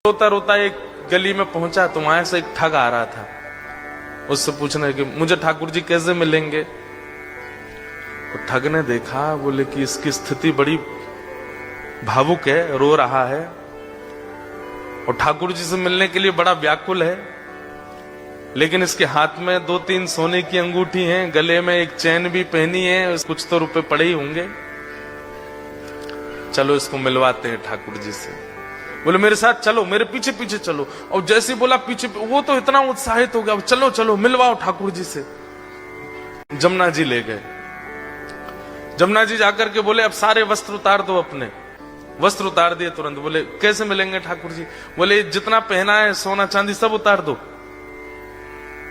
रोता रोता एक गली में पहुंचा तो वहां से एक ठग आ रहा था। उससे पूछना कि मुझे ठाकुर जी कैसे मिलेंगे। तो ठग ने देखा, बोले कि इसकी स्थिति बड़ी भावुक है, रो रहा है और ठाकुर जी से मिलने के लिए बड़ा व्याकुल है, लेकिन इसके हाथ में 2-3 सोने की अंगूठी हैं, गले में एक चैन भी पहनी है, कुछ तो रुपए पड़े ही होंगे, चलो इसको मिलवाते हैं ठाकुर जी से। बोले मेरे साथ चलो, मेरे पीछे पीछे चलो। और जैसे बोला पीछे, वो तो इतना उत्साहित हो गया, चलो चलो मिलवाओ ठाकुर जी से। जमुना जी ले गए। जमुना जी जाकर के बोले अब सारे वस्त्र उतार दो अपने। वस्त्र उतार दिए तुरंत। बोले कैसे मिलेंगे ठाकुर जी। बोले जितना पहना है सोना चांदी सब उतार दो।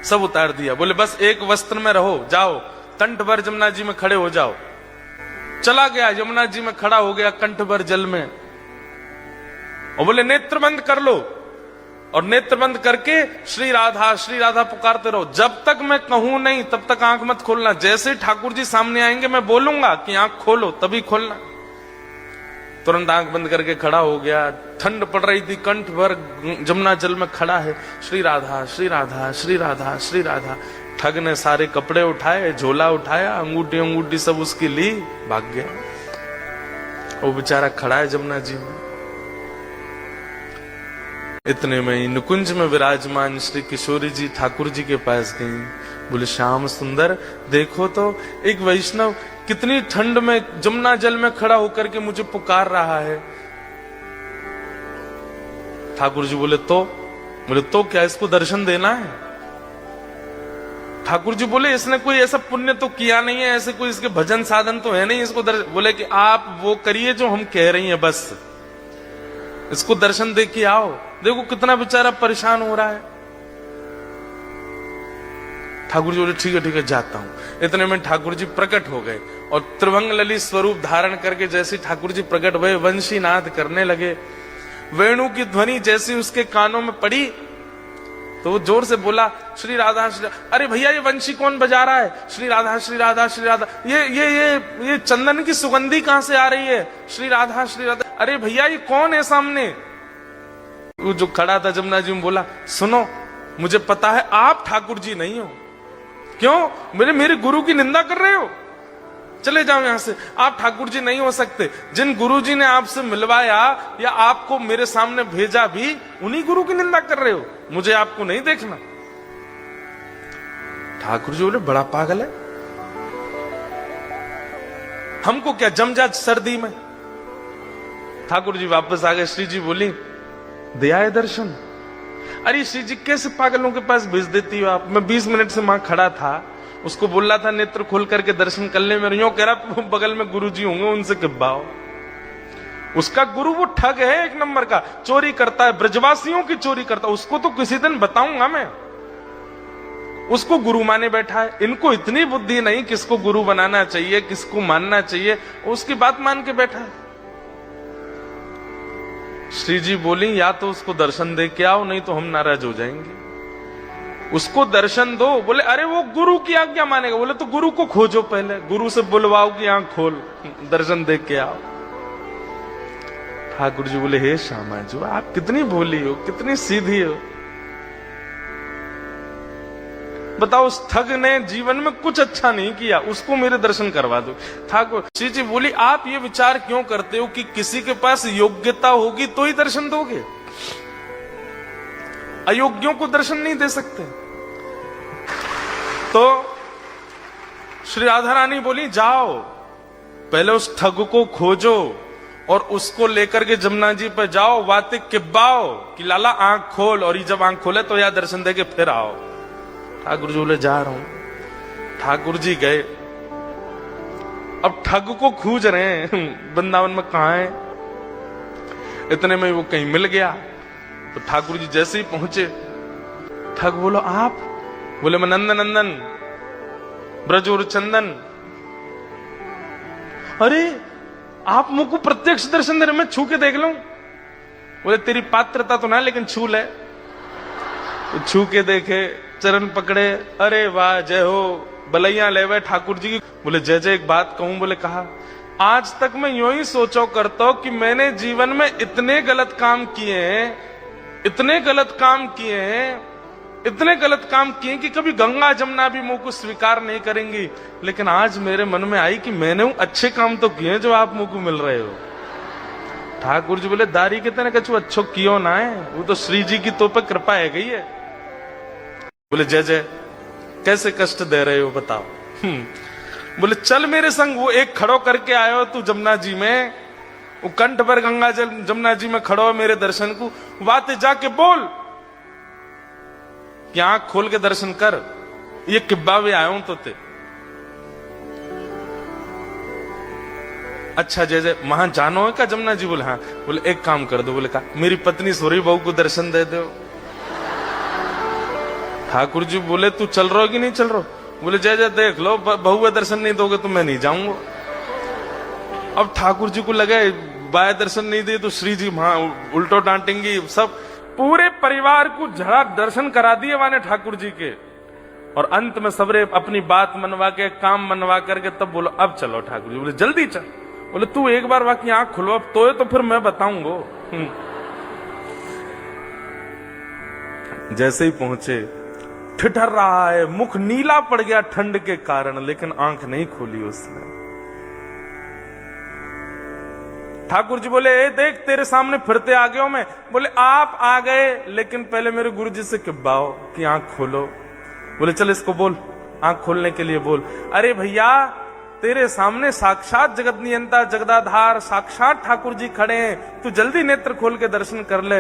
सब उतार दिया। बोले बस एक वस्त्र में रहो, जाओ कंठ भर जमुना जी में खड़े हो जाओ। चला गया, यमुना जी में खड़ा हो गया कंठ भर जल में और बोले नेत्र बंद कर लो। और नेत्र बंद करके श्री राधा पुकारते रहो। जब तक मैं कहूं नहीं तब तक आंख मत खोलना। जैसे ठाकुर जी सामने आएंगे मैं बोलूंगा कि आंख खोलो तभी खोलना। तुरंत आंख बंद करके खड़ा हो गया। ठंड पड़ रही थी, कंठ भर जमुना जल में खड़ा है। श्री राधा श्री राधा श्री राधा श्री राधा। ठग ने सारे कपड़े उठाए, झोला उठाया, अंगूठी अंगूठी सब उसकी ली, भाग गया। वो बेचारा खड़ा है जमुना जी में। इतने में ही नुकुंज में विराजमान श्री किशोरी जी ठाकुर जी के पास गई। बोले श्याम सुंदर देखो तो एक वैष्णव कितनी ठंड में जमुना जल में खड़ा होकर के मुझे पुकार रहा है। ठाकुर जी बोले तो क्या इसको दर्शन देना है। ठाकुर जी बोले इसने कोई ऐसा पुण्य तो किया नहीं है, ऐसे कोई इसके भजन साधन तो है नहीं इसको दर्शन। बोले कि आप वो करिए जो हम कह रही हैं, बस इसको दर्शन दे के आओ। देखो कितना बेचारा परेशान हो रहा है। ठाकुर जी बोले ठीक है जाता हूं। इतने में ठाकुर जी प्रकट हो गए और त्रिभंग ललित स्वरूप धारण करके जैसे ठाकुर जी प्रकट हुए वंशी नाद करने लगे। वेणु की ध्वनि जैसी उसके कानों में पड़ी तो वो जोर से बोला श्री राधा श्री। अरे भैया ये वंशी कौन बजा रहा है। श्री राधा श्री राधा श्री राधा। ये चंदन की सुगंधी कहां से आ रही है। श्री राधा श्री राधा। अरे भैया ये कौन है सामने। वो जो खड़ा था जमुना जी में बोला सुनो मुझे पता है आप ठाकुर जी नहीं हो। क्यों। मेरे गुरु की निंदा कर रहे हो, चले जाओ यहां से। आप ठाकुर जी नहीं हो सकते। जिन गुरु जी ने आपसे मिलवाया या आपको मेरे सामने भेजा भी उन्हीं गुरु की निंदा कर रहे हो, मुझे आपको नहीं देखना। ठाकुर जी बोले बड़ा पागल है, हमको क्या जम जा सर्दी में। ठाकुर जी वापस आ गए। श्री जी बोली दिया है दर्शन। अरे श्री जी कैसे पागलों के पास भेज देती हो आप। मैं 20 मिनट से वहां खड़ा था, उसको बोल रहा था नेत्र खोल करके दर्शन कर ले। मेरे यूं कह रहा बगल में गुरु जी होंगे उनसे किब्बाओ। उसका गुरु वो ठग है, एक नंबर का चोरी करता है, ब्रजवासियों की चोरी करता है। उसको तो किसी दिन बताऊंगा मैं। उसको गुरु माने बैठा है। इनको इतनी बुद्धि नहीं किसको गुरु बनाना चाहिए, किसको मानना चाहिए, उसकी बात मान के बैठा है। श्री जी बोली या तो उसको दर्शन दे के आओ, नहीं तो हम नाराज हो जाएंगे। उसको दर्शन दो। बोले अरे वो गुरु की आज्ञा मानेगा। बोले तो गुरु को खोजो पहले, गुरु से बुलवाओ कि आंख खोल दर्शन दे के आओ। ठाकुर जी बोले हे श्यामा जी आप कितनी भोली हो, कितनी सीधी हो। बताओ उस ठग ने जीवन में कुछ अच्छा नहीं किया, उसको मेरे दर्शन करवा दो। ठाकुर श्री जी बोली आप ये विचार क्यों करते हो कि किसी के पास योग्यता होगी तो ही दर्शन दोगे, अयोग्यों को दर्शन नहीं दे सकते। तो श्री राधा रानी बोली जाओ पहले उस ठग को खोजो और उसको लेकर के जमुना जी पे जाओ, वाते किब्बाओ कि लाला आंख खोल, और ये जब आंख खोले तो या दर्शन दे के फिर आओ। ठाकुर जी बोले जा रहा हूं। ठाकुर जी गए। अब ठग को खोज रहे हैं वृंदावन में कहां है। इतने में वो कहीं मिल गया तो ठाकुर जी जैसे ही पहुंचे, ठग बोलो आप। बोले मैं नंदन नंदन ब्रजोर चंदन। अरे आप मुझको प्रत्यक्ष दर्शन दे रहे, मैं छू के देख लूं। बोले तेरी पात्रता तो ना लेकिन छू ले। तो छू के देखे, चरण पकड़े, अरे वाह जय हो, बलैया ले गए ठाकुर जी की। बोले जय जय एक बात कहूं। बोले कहा आज तक मैं यूं ही सोचो करता हूं कि मैंने जीवन में इतने गलत काम किए हैं इतने गलत काम किए हैं, इतने गलत काम किए कि कभी गंगा जमुना भी मुंह को स्वीकार नहीं करेंगी। लेकिन आज मेरे मन में आई कि मैंने वो अच्छे काम तो किए जो आप मुंह को मिल रहे हो। ठाकुर जी बोले दारी के तेने कछु अच्छो कियो ना है, वो तो श्री जी की तो पे कृपा है गई है। बोले जय जय, कैसे कष्ट दे रहे हो बताओ। बोले चल मेरे संग, वो एक खड़ो करके आयो तू जमुना जी में, वो कंठ पर गंगा जल जमुना जी में खड़ो मेरे दर्शन को, बातें जाके बोल कि आंख खोल के दर्शन कर, ये किब्बा भी आयो तो ते। अच्छा जय जय, वहां जानो है क्या जमुना जी? बोले हाँ। बोले एक काम कर दो। बोले का? मेरी पत्नी सोरी बहू को दर्शन दे दो। ठाकुर जी बोले तू चल रहा हो कि नहीं चल रहा? बोले जय जय देख लो, बहू का दर्शन नहीं दोगे तो मैं नहीं जाऊंगा। अब ठाकुर जी को लगे बाय दर्शन नहीं दिए तो श्री जी वहां उल्टो डांटेंगी। सब पूरे परिवार को झड़ा दर्शन करा दिए वाने ठाकुर जी के, और अंत में सबरे अपनी बात मनवा के काम मनवा करके तब बोलो अब चलो। ठाकुर जी बोले जल्दी चल। बोले तू एक बार वाकई आंख खुलवा अब तो फिर मैं बताऊंगा। जैसे ही पहुंचे, ठिठर रहा है, मुख नीला पड़ गया ठंड के कारण, लेकिन आंख नहीं खोली उसने। ठाकुर जी बोले ए देख तेरे सामने फिरते आ गया हूं मैं। बोले आप आ गए, लेकिन पहले मेरे गुरु जी से किब्बाओ कि आंख खोलो। बोले चल इसको बोल, आंख खोलने के लिए बोल। अरे भैया तेरे सामने साक्षात जगत नियंता जगदाधार साक्षात ठाकुर जी खड़े हैं, तू जल्दी नेत्र खोल के दर्शन कर ले।